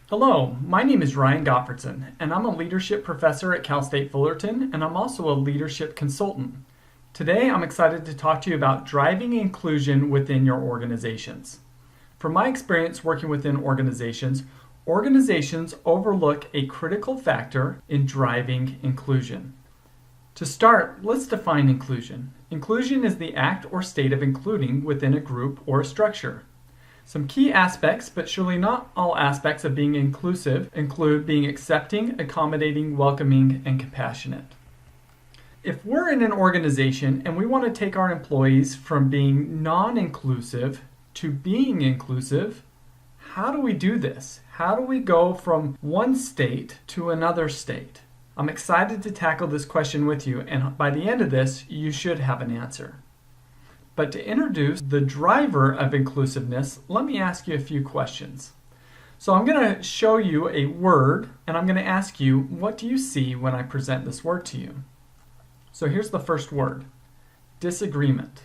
Hello, my name is Ryan Gottfredson, and I'm a leadership professor at Cal State Fullerton, and I'm also a leadership consultant. Today, I'm excited to talk to you about driving inclusion within your organizations. From my experience working within organizations overlook a critical factor in driving inclusion. To start, let's define inclusion. Inclusion is the act or state of including within a group or a structure. Some key aspects, but surely not all aspects of being inclusive, include being accepting, accommodating, welcoming, and compassionate. If we're in an organization and we want to take our employees from being non-inclusive to being inclusive, how do we do this? How do we go from one state to another state? I'm excited to tackle this question with you, and by the end of this, you should have an answer. But to introduce the driver of inclusiveness, let me ask you a few questions. So I'm going to show you a word, and I'm going to ask you, what do you see when I present this word to you? So here's the first word, disagreement.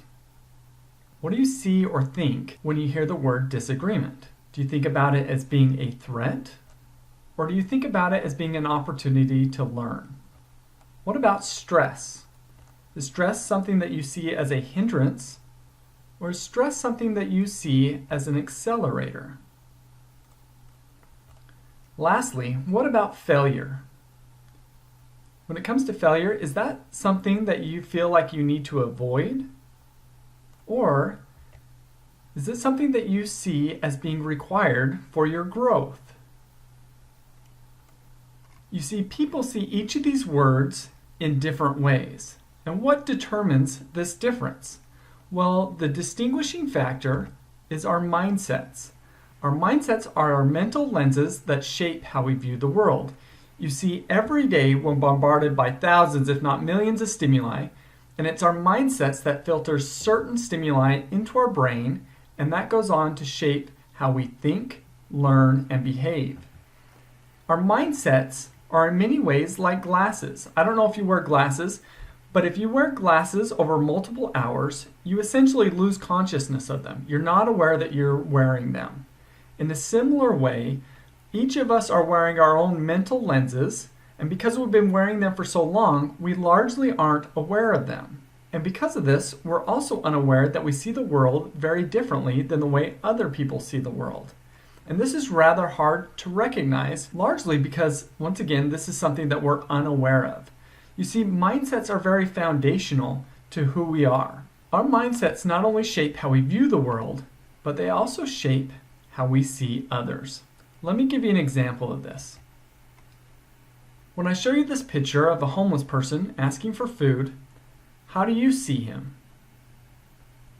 What do you see or think when you hear the word disagreement? Do you think about it as being a threat? Or do you think about it as being an opportunity to learn? What about stress? Is stress something that you see as a hindrance? Or is stress something that you see as an accelerator? Lastly, what about failure? When it comes to failure, is that something that you feel like you need to avoid? Or is it something that you see as being required for your growth? You see, people see each of these words in different ways. And what determines this difference? Well, the distinguishing factor is our mindsets. Our mindsets are our mental lenses that shape how we view the world. You see, every day we're bombarded by thousands, if not millions of stimuli, and it's our mindsets that filter certain stimuli into our brain, and that goes on to shape how we think, learn, and behave. Our mindsets are in many ways like glasses. I don't know if you wear glasses, but if you wear glasses over multiple hours, you essentially lose consciousness of them. You're not aware that you're wearing them. In a similar way, each of us are wearing our own mental lenses, and because we've been wearing them for so long, we largely aren't aware of them. And because of this, we're also unaware that we see the world very differently than the way other people see the world. And this is rather hard to recognize, largely because, once again, this is something that we're unaware of. You see, mindsets are very foundational to who we are. Our mindsets not only shape how we view the world, but they also shape how we see others. Let me give you an example of this. When I show you this picture of a homeless person asking for food, how do you see him?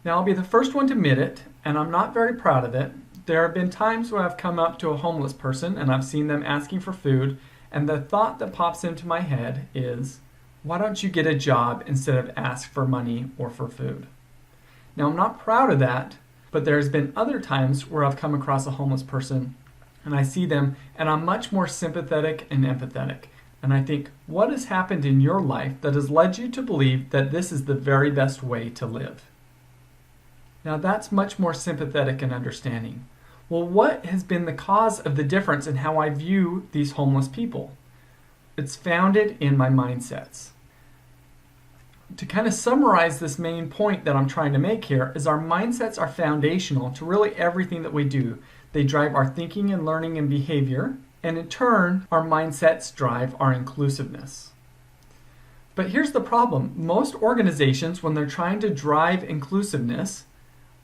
Now, I'll be the first one to admit it, and I'm not very proud of it. There have been times where I've come up to a homeless person and I've seen them asking for food, and the thought that pops into my head is, why don't you get a job instead of ask for money or for food? Now, I'm not proud of that, but there's been other times where I've come across a homeless person and I see them and I'm much more sympathetic and empathetic. And I think, what has happened in your life that has led you to believe that this is the very best way to live? Now, that's much more sympathetic and understanding. Well, what has been the cause of the difference in how I view these homeless people? It's founded in my mindsets. To kind of summarize this main point that I'm trying to make here is our mindsets are foundational to really everything that we do. They drive our thinking and learning and behavior, and in turn, our mindsets drive our inclusiveness. But here's the problem. Most organizations, when they're trying to drive inclusiveness,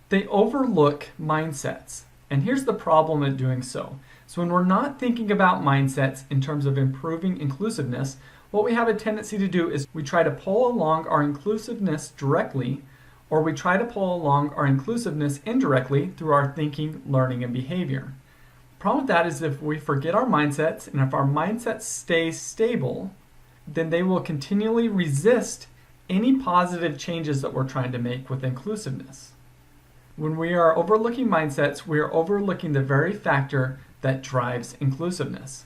they overlook mindsets. And here's the problem at doing so. So when we're not thinking about mindsets in terms of improving inclusiveness, what we have a tendency to do is we try to pull along our inclusiveness directly, or we try to pull along our inclusiveness indirectly through our thinking, learning, and behavior. The problem with that is if we forget our mindsets, and if our mindsets stay stable, then they will continually resist any positive changes that we're trying to make with inclusiveness. When we are overlooking mindsets, we are overlooking the very factor that drives inclusiveness.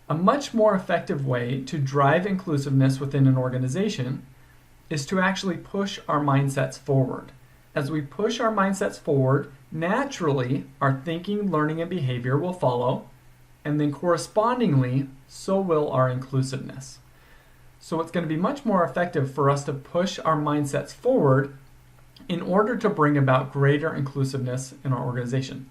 A much more effective way to drive inclusiveness within an organization is to actually push our mindsets forward. As we push our mindsets forward, naturally our thinking, learning, and behavior will follow, and then correspondingly, so will our inclusiveness. So it's going to be much more effective for us to push our mindsets forward in order to bring about greater inclusiveness in our organization.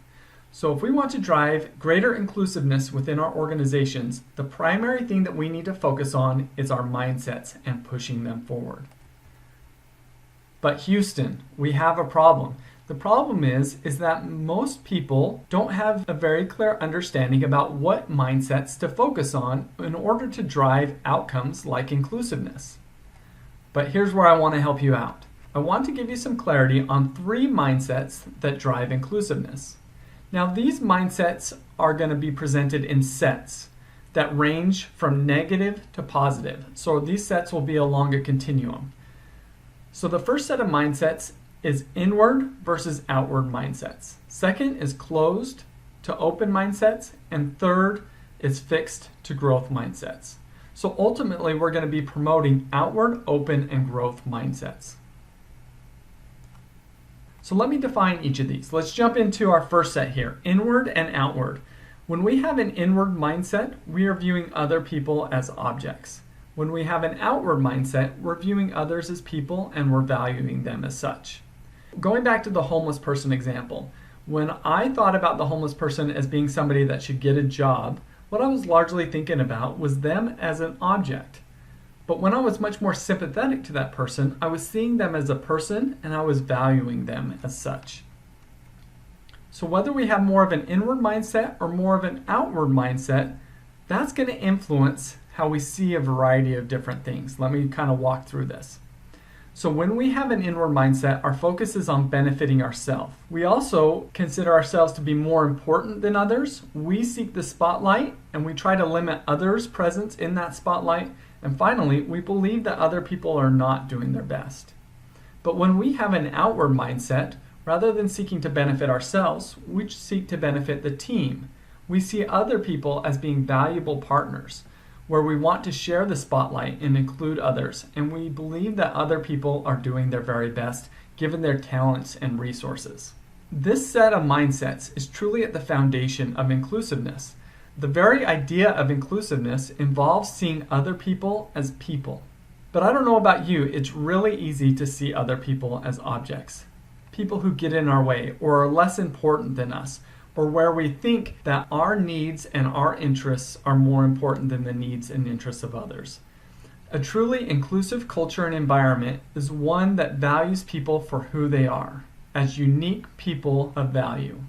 So if we want to drive greater inclusiveness within our organizations, the primary thing that we need to focus on is our mindsets and pushing them forward. But Houston, we have a problem. The problem is that most people don't have a very clear understanding about what mindsets to focus on in order to drive outcomes like inclusiveness. But here's where I want to help you out. I want to give you some clarity on 3 mindsets that drive inclusiveness. Now, these mindsets are going to be presented in sets that range from negative to positive. So these sets will be along a continuum. So the first set of mindsets is inward versus outward mindsets. Second is closed to open mindsets. And third is fixed to growth mindsets. So ultimately, we're going to be promoting outward, open, and growth mindsets. So let me define each of these. Let's jump into our first set here, inward and outward. When we have an inward mindset, we are viewing other people as objects. When we have an outward mindset, we're viewing others as people and we're valuing them as such. Going back to the homeless person example, when I thought about the homeless person as being somebody that should get a job, what I was largely thinking about was them as an object. But when I was much more sympathetic to that person, I was seeing them as a person and I was valuing them as such. So whether we have more of an inward mindset or more of an outward mindset, that's going to influence how we see a variety of different things. Let me kind of walk through this. So when we have an inward mindset, our focus is on benefiting ourselves. We also consider ourselves to be more important than others. We seek the spotlight and we try to limit others' presence in that spotlight. And finally, we believe that other people are not doing their best. But when we have an outward mindset, rather than seeking to benefit ourselves, we seek to benefit the team. We see other people as being valuable partners, where we want to share the spotlight and include others, and we believe that other people are doing their very best given their talents and resources. This set of mindsets is truly at the foundation of inclusiveness. The very idea of inclusiveness involves seeing other people as people. But I don't know about you, it's really easy to see other people as objects. People who get in our way or are less important than us, or where we think that our needs and our interests are more important than the needs and interests of others. A truly inclusive culture and environment is one that values people for who they are, as unique people of value.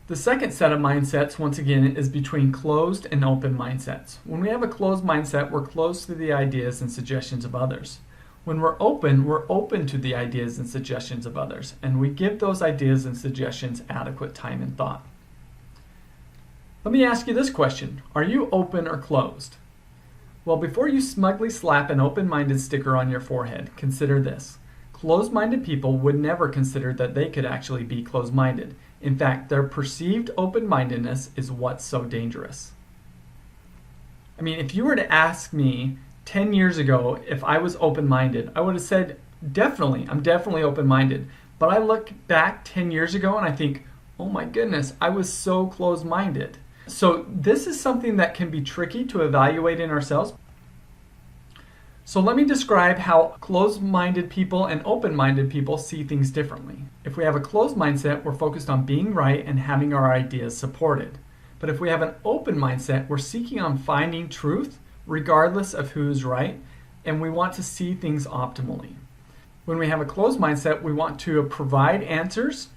The second set of mindsets, once again, is between closed and open mindsets. When we have a closed mindset, we're closed to the ideas and suggestions of others. When we're open to the ideas and suggestions of others, and we give those ideas and suggestions adequate time and thought. Let me ask you this question. Are you open or closed? Well, before you smugly slap an open-minded sticker on your forehead, consider this. Closed-minded people would never consider that they could actually be closed-minded. In fact, their perceived open-mindedness is what's so dangerous. I mean, if you were to ask me 10 years ago if I was open-minded, I would have said, definitely, I'm definitely open-minded. But I look back 10 years ago and I think, oh my goodness, I was so closed-minded. So this is something that can be tricky to evaluate in ourselves. So let me describe how closed-minded people and open-minded people see things differently. If we have a closed mindset, we're focused on being right and having our ideas supported. But if we have an open mindset, we're seeking on finding truth regardless of who's right, and we want to see things optimally. When we have a closed mindset, we want to provide answers,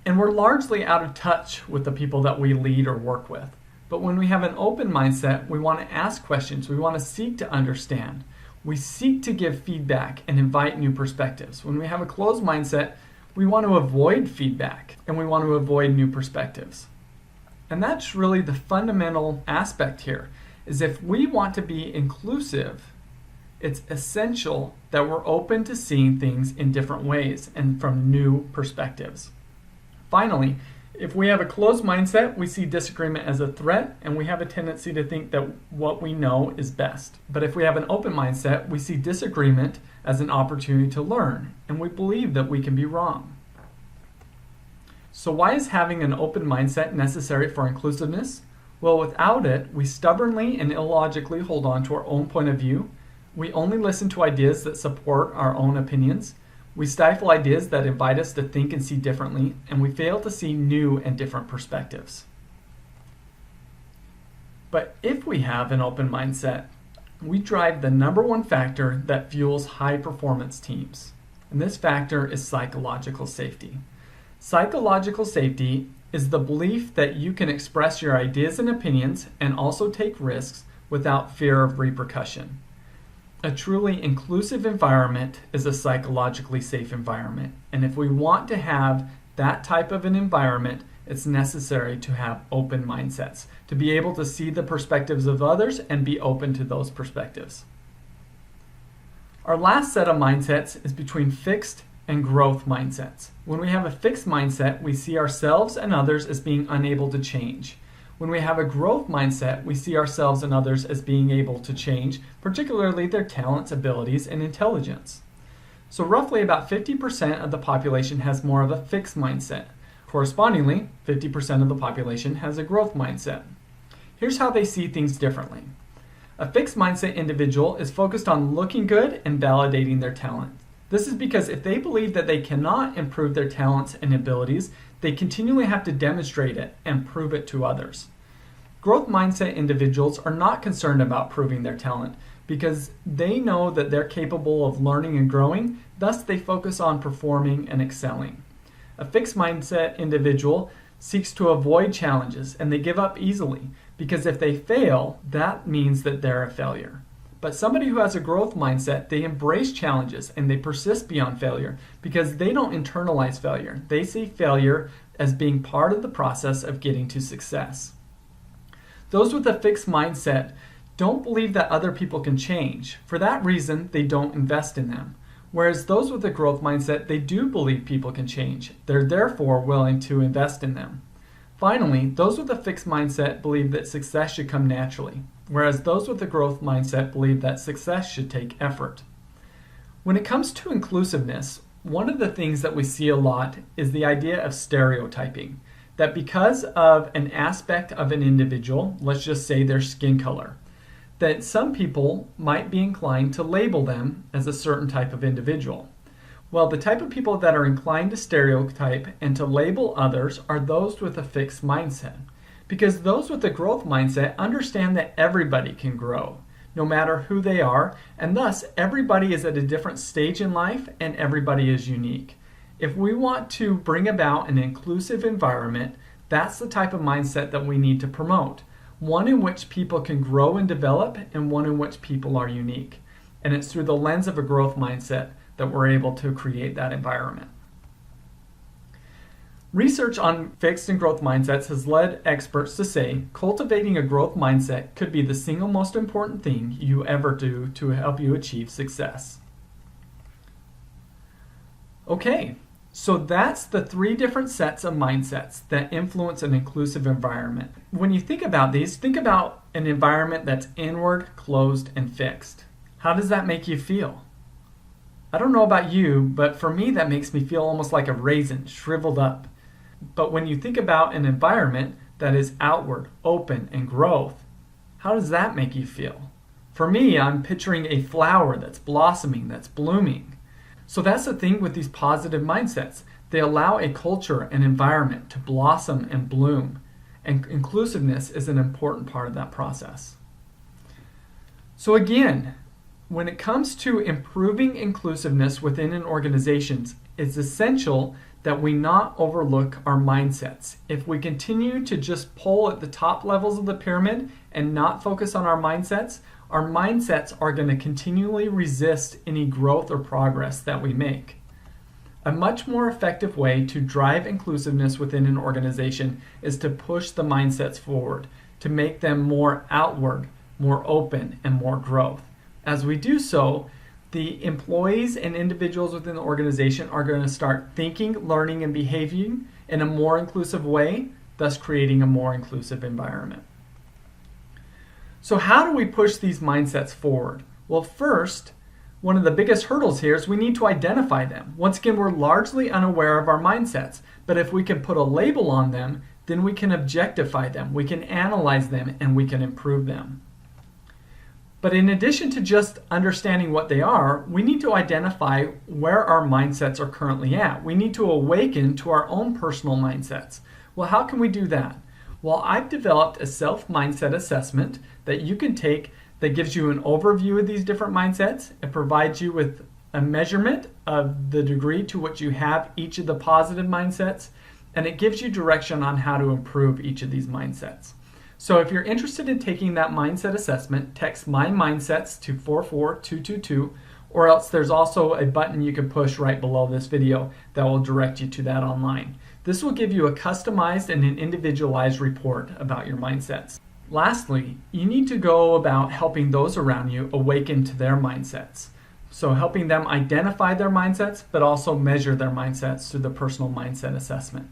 and we're largely out of touch with the people that we lead or work with. But when we have an open mindset, we want to ask questions, we want to seek to understand. We seek to give feedback and invite new perspectives. When we have a closed mindset, we want to avoid feedback and we want to avoid new perspectives. And that's really the fundamental aspect here, is if we want to be inclusive, it's essential that we're open to seeing things in different ways and from new perspectives. Finally, if we have a closed mindset, we see disagreement as a threat, and we have a tendency to think that what we know is best. But if we have an open mindset, we see disagreement as an opportunity to learn, and we believe that we can be wrong. So why is having an open mindset necessary for inclusiveness? Well, without it, we stubbornly and illogically hold on to our own point of view. We only listen to ideas that support our own opinions. We stifle ideas that invite us to think and see differently, and we fail to see new and different perspectives. But if we have an open mindset, we drive the number one factor that fuels high-performance teams. And this factor is psychological safety. Psychological safety is the belief that you can express your ideas and opinions and also take risks without fear of repercussion. A truly inclusive environment is a psychologically safe environment. And if we want to have that type of an environment, it's necessary to have open mindsets, to be able to see the perspectives of others and be open to those perspectives. Our last set of mindsets is between fixed and growth mindsets. When we have a fixed mindset, we see ourselves and others as being unable to change. When we have a growth mindset, we see ourselves and others as being able to change, particularly their talents, abilities, and intelligence. So roughly about 50% of the population has more of a fixed mindset. Correspondingly, 50% of the population has a growth mindset. Here's how they see things differently. A fixed mindset individual is focused on looking good and validating their talent. This is because if they believe that they cannot improve their talents and abilities, they continually have to demonstrate it and prove it to others. Growth mindset individuals are not concerned about proving their talent because they know that they're capable of learning and growing, thus they focus on performing and excelling. A fixed mindset individual seeks to avoid challenges and they give up easily because if they fail, that means that they're a failure. But somebody who has a growth mindset, they embrace challenges and they persist beyond failure because they don't internalize failure. They see failure as being part of the process of getting to success. Those with a fixed mindset don't believe that other people can change. For that reason, they don't invest in them. Whereas those with a growth mindset, they do believe people can change. They're therefore willing to invest in them. Finally, those with a fixed mindset believe that success should come naturally, whereas those with a growth mindset believe that success should take effort. When it comes to inclusiveness, one of the things that we see a lot is the idea of stereotyping, that because of an aspect of an individual, let's just say their skin color, that some people might be inclined to label them as a certain type of individual. Well, the type of people that are inclined to stereotype and to label others are those with a fixed mindset. Because those with a growth mindset understand that everybody can grow, no matter who they are, and thus everybody is at a different stage in life and everybody is unique. If we want to bring about an inclusive environment, that's the type of mindset that we need to promote. One in which people can grow and develop and one in which people are unique. And it's through the lens of a growth mindset that we're able to create that environment. Research on fixed and growth mindsets has led experts to say cultivating a growth mindset could be the single most important thing you ever do to help you achieve success. Okay, so that's the 3 different sets of mindsets that influence an inclusive environment. When you think about these, think about an environment that's inward, closed, and fixed. How does that make you feel? I don't know about you, but for me that makes me feel almost like a raisin, shriveled up. But when you think about an environment that is outward, open, and growth, how does that make you feel? For me, I'm picturing a flower that's blossoming, that's blooming. So that's the thing with these positive mindsets. They allow a culture and environment to blossom and bloom. And inclusiveness is an important part of that process. So again, when it comes to improving inclusiveness within an organization, it's essential that we not overlook our mindsets. If we continue to just pull at the top levels of the pyramid and not focus on our mindsets are going to continually resist any growth or progress that we make. A much more effective way to drive inclusiveness within an organization is to push the mindsets forward, to make them more outward, more open, and more growth. As we do so, the employees and individuals within the organization are going to start thinking, learning, and behaving in a more inclusive way, thus creating a more inclusive environment. So how do we push these mindsets forward? Well, first, One of the biggest hurdles here is we need to identify them. Once again, we're largely unaware of our mindsets, but if we can put a label on them, then we can objectify them, we can analyze them, and we can improve them. But in addition to just understanding what they are, we need to identify where our mindsets are currently at. We need to awaken to our own personal mindsets. Well, how can we do that? Well, I've developed a self-mindset assessment that you can take that gives you an overview of these different mindsets. It provides you with a measurement of the degree to which you have each of the positive mindsets, and it gives you direction on how to improve each of these mindsets. So if you're interested in taking that mindset assessment, text My Mindsets to 44222, or else there's also a button you can push right below this video that will direct you to that online. This will give you a customized and an individualized report about your mindsets. Lastly, you need to go about helping those around you awaken to their mindsets. So helping them identify their mindsets, but also measure their mindsets through the personal mindset assessment.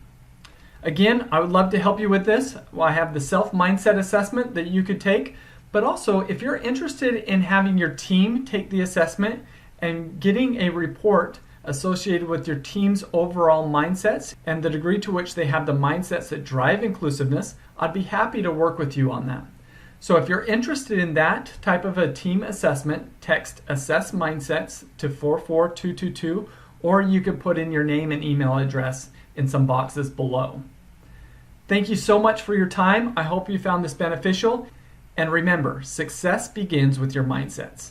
Again, I would love to help you with this. Well, I have the self-mindset assessment that you could take, but also if you're interested in having your team take the assessment and getting a report associated with your team's overall mindsets and the degree to which they have the mindsets that drive inclusiveness, I'd be happy to work with you on that. So if you're interested in that type of a team assessment, text Assess Mindsets to 44222, or you can put in your name and email address in some boxes below. Thank you so much for your time. I hope you found this beneficial. And remember, success begins with your mindsets.